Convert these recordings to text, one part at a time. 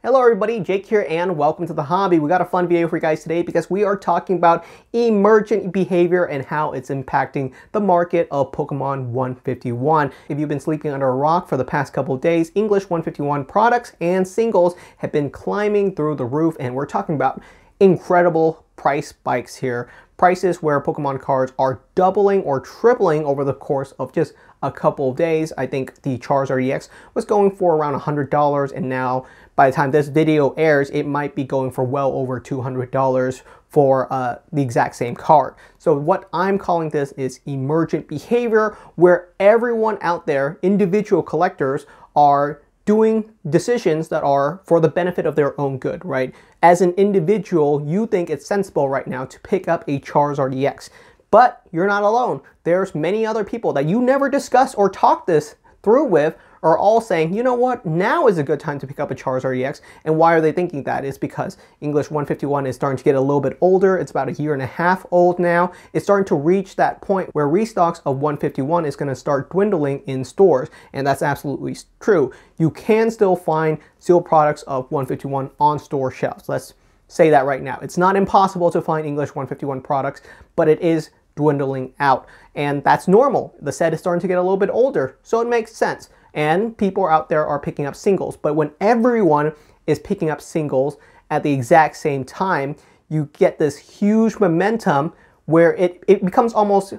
Hello everybody, Jake here and welcome to the hobby. We got a fun video for you guys today because we are talking about emergent behavior and how it's impacting the market of Pokemon 151. If you've been sleeping under a rock for the past couple of days, English 151 products and singles have been climbing through the roof, and we're talking about incredible price spikes here. Prices where Pokemon cards are doubling or tripling over the course of just a couple of days. I think the Charizard EX was going for around $100, and now by the time this video airs, it might be going for well over $200 for the exact same card. So what I'm calling this is emergent behavior, where everyone out there, individual collectors, are doing decisions that are for the benefit of their own good, right? As an individual, you think it's sensible right now to pick up a Charizard EX, but you're not alone. There's many other people that you never discuss or talk this through with are all saying, you know what, now is a good time to pick up a Charizard EX. And why are they thinking that? It's because English 151 is starting to get a little bit older. It's about 1.5 years old now. It's starting to reach that point where restocks of 151 is going to start dwindling in stores. And that's absolutely true. You can still find sealed products of 151 on store shelves. Let's say that right now. It's not impossible to find English 151 products, but it is dwindling out. And that's normal. The set is starting to get a little bit older, so it makes sense. And people out there are picking up singles. But when everyone is picking up singles at the exact same time, you get this huge momentum where it becomes almost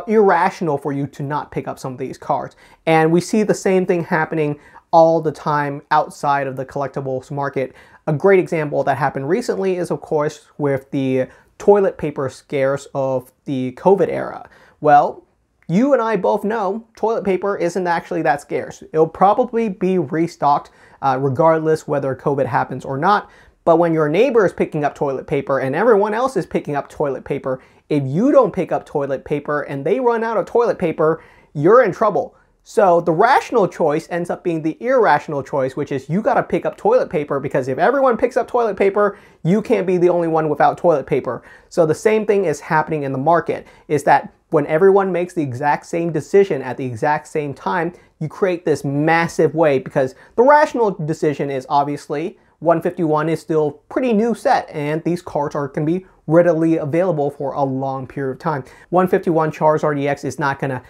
irrational for you to not pick up some of these cards. And we see the same thing happening all the time outside of the collectibles market. A great example that happened recently is, of course, with the toilet paper scares of the COVID era. Well, you and I both know toilet paper isn't actually that scarce. It'll probably be restocked regardless whether COVID happens or not. But when your neighbor is picking up toilet paper and everyone else is picking up toilet paper, if you don't pick up toilet paper and they run out of toilet paper, you're in trouble. So the rational choice ends up being the irrational choice, which is you got to pick up toilet paper, because if everyone picks up toilet paper, you can't be the only one without toilet paper. So the same thing is happening in the market, is that when everyone makes the exact same decision at the exact same time, you create this massive wave, because the rational decision is obviously 151 is still pretty new set and these cards are going to be readily available for a long period of time. 151 Charizard EX is not going to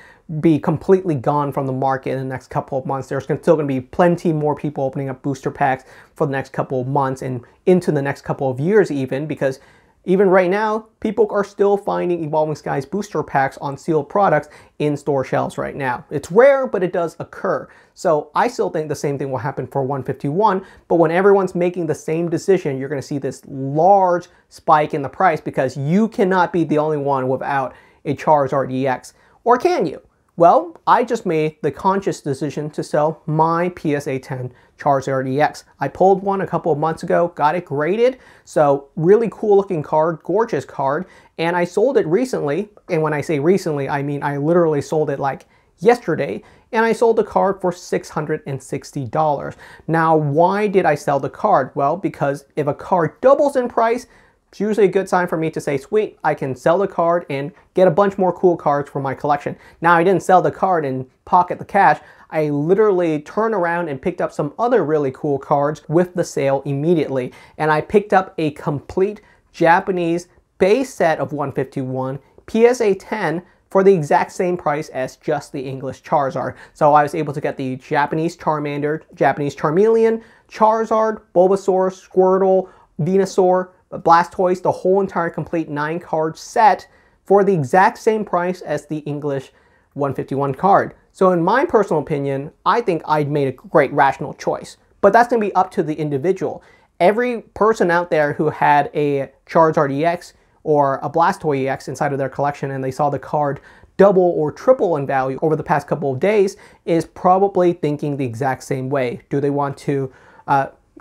be completely gone from the market in the next couple of months. There's still going to be plenty more people opening up booster packs for the next couple of months and into the next couple of years even, because even right now, people are still finding Evolving Skies booster packs on sealed products in store shelves right now. It's rare, but it does occur. So I still think the same thing will happen for 151, but when everyone's making the same decision, you're going to see this large spike in the price, because you cannot be the only one without a Charizard EX. Or can you? Well, I just made the conscious decision to sell my PSA 10 Charizard EX. I pulled one a couple of months ago, got it graded, so really cool looking card, gorgeous card, and I sold it recently. And when I say recently, I mean I literally sold it like yesterday, and I sold the card for $660. Now, why did I sell the card? Well, because if a card doubles in price, it's usually a good sign for me to say, sweet, I can sell the card and get a bunch more cool cards for my collection. Now, I didn't sell the card and pocket the cash. I literally turned around and picked up some other really cool cards with the sale immediately. And I picked up a complete Japanese base set of 151 PSA 10 for the exact same price as just the English Charizard. So I was able to get the Japanese Charmander, Japanese Charmeleon, Charizard, Bulbasaur, Squirtle, Venusaur, Blastoise, the whole entire complete 9-card set for the exact same price as the English 151 card. So in my personal opinion, I think I'd made a great rational choice. But that's going to be up to the individual. Every person out there who had a Charizard EX or a Blastoise EX inside of their collection and they saw the card double or triple in value over the past couple of days is probably thinking the exact same way. Do they want to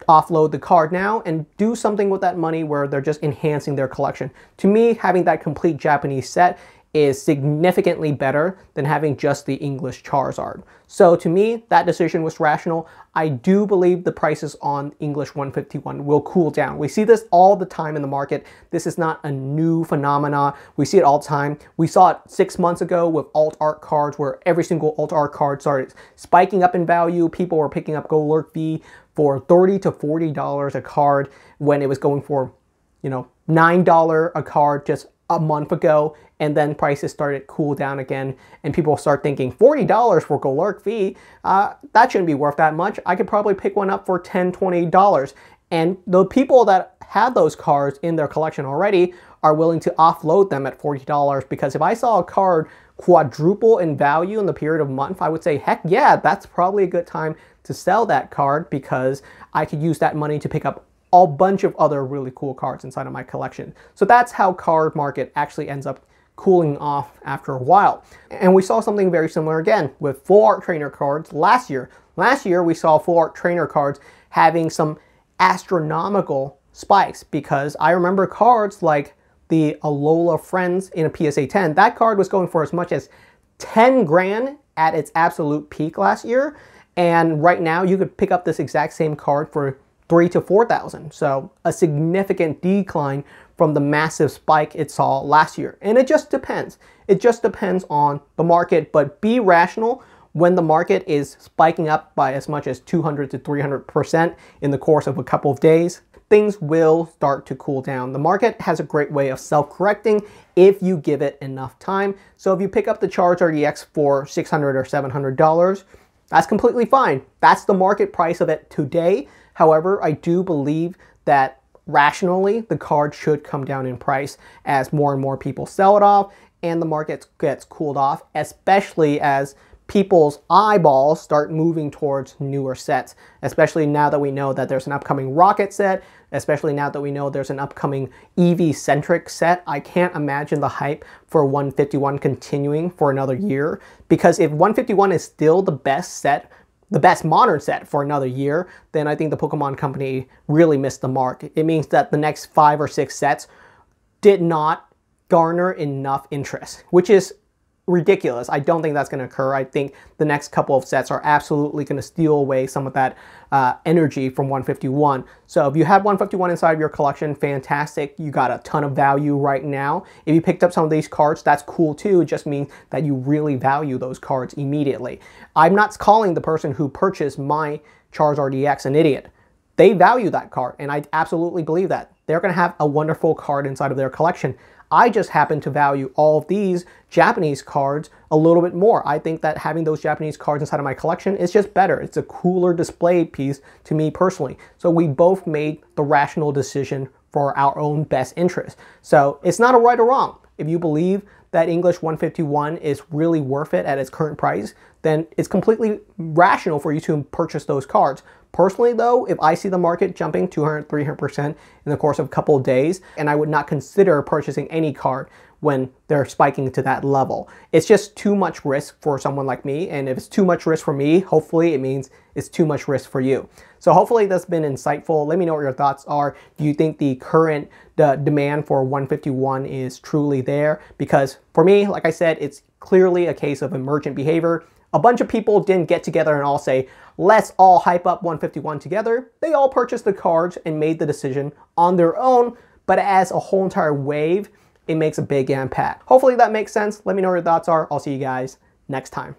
offload the card now and do something with that money where they're just enhancing their collection? To me, having that complete Japanese set is significantly better than having just the English Charizard. So to me, that decision was rational. I do believe the prices on English 151 will cool down. We see this all the time in the market. This is not a new phenomena. We see it all the time. We saw it 6 months ago with alt art cards, where every single alt art card started spiking up in value. People were picking up Golurk V for $30 to $40 a card when it was going for, you know, $9 a card just a month ago, and then prices started to cool down again, and people start thinking $40 for Golurk V, that shouldn't be worth that much. I could probably pick one up for $10, $20. And the people that have those cards in their collection already are willing to offload them at $40, because if I saw a card quadruple in value in the period of a month, I would say, heck yeah, that's probably a good time to sell that card, because I could use that money to pick up a bunch of other really cool cards inside of my collection. So that's how card market actually ends up cooling off after a while. And we saw something very similar again with full art trainer cards last year. Last year we saw full art trainer cards having some astronomical spikes, because I remember cards like the Alola Friends in a PSA 10, that card was going for as much as 10 grand at its absolute peak last year. And right now you could pick up this exact same card for $3,000 to $4,000. So a significant decline from the massive spike it saw last year. And it just depends. It just depends on the market, but be rational. When the market is spiking up by as much as 200 to 300% in the course of a couple of days, things will start to cool down. The market has a great way of self-correcting if you give it enough time. So if you pick up the Charizard EX for $600 or $700, that's completely fine. That's the market price of it today. However, I do believe that rationally the card should come down in price as more and more people sell it off and the market gets cooled off, especially as people's eyeballs start moving towards newer sets, especially now that we know that there's an upcoming Rocket set, especially now that we know there's an upcoming EV-centric set. I can't imagine the hype for 151 continuing for another year, because if 151 is still the best set, the best modern set for another year, then I think the Pokemon Company really missed the mark. It means that the next 5 or 6 sets did not garner enough interest, which is ridiculous. I don't think that's going to occur. I think the next couple of sets are absolutely going to steal away some of that energy from 151. So if you have 151 inside of your collection, fantastic. You got a ton of value right now. If you picked up some of these cards, that's cool too. It just means that you really value those cards immediately. I'm not calling the person who purchased my Charizard EX an idiot. They value that card, and I absolutely believe that. They're going to have a wonderful card inside of their collection. I just happen to value all of these Japanese cards a little bit more. I think that having those Japanese cards inside of my collection is just better. It's a cooler display piece to me personally. So we both made the rational decision for our own best interest. So it's not a right or wrong. If you believe that English 151 is really worth it at its current price, then it's completely rational for you to purchase those cards. Personally though, if I see the market jumping 200, 300% in the course of a couple of days, and I would not consider purchasing any card when they're spiking to that level. It's just too much risk for someone like me, and if it's too much risk for me, hopefully it means it's too much risk for you. So hopefully that's been insightful. Let me know what your thoughts are. Do you think the current demand for 151 is truly there? Because for me, like I said, it's clearly a case of emergent behavior. A bunch of people didn't get together and all say, let's all hype up 151 together. They all purchased the cards and made the decision on their own, but as a whole entire wave, it makes a big impact. Hopefully that makes sense. Let me know what your thoughts are. I'll see you guys next time.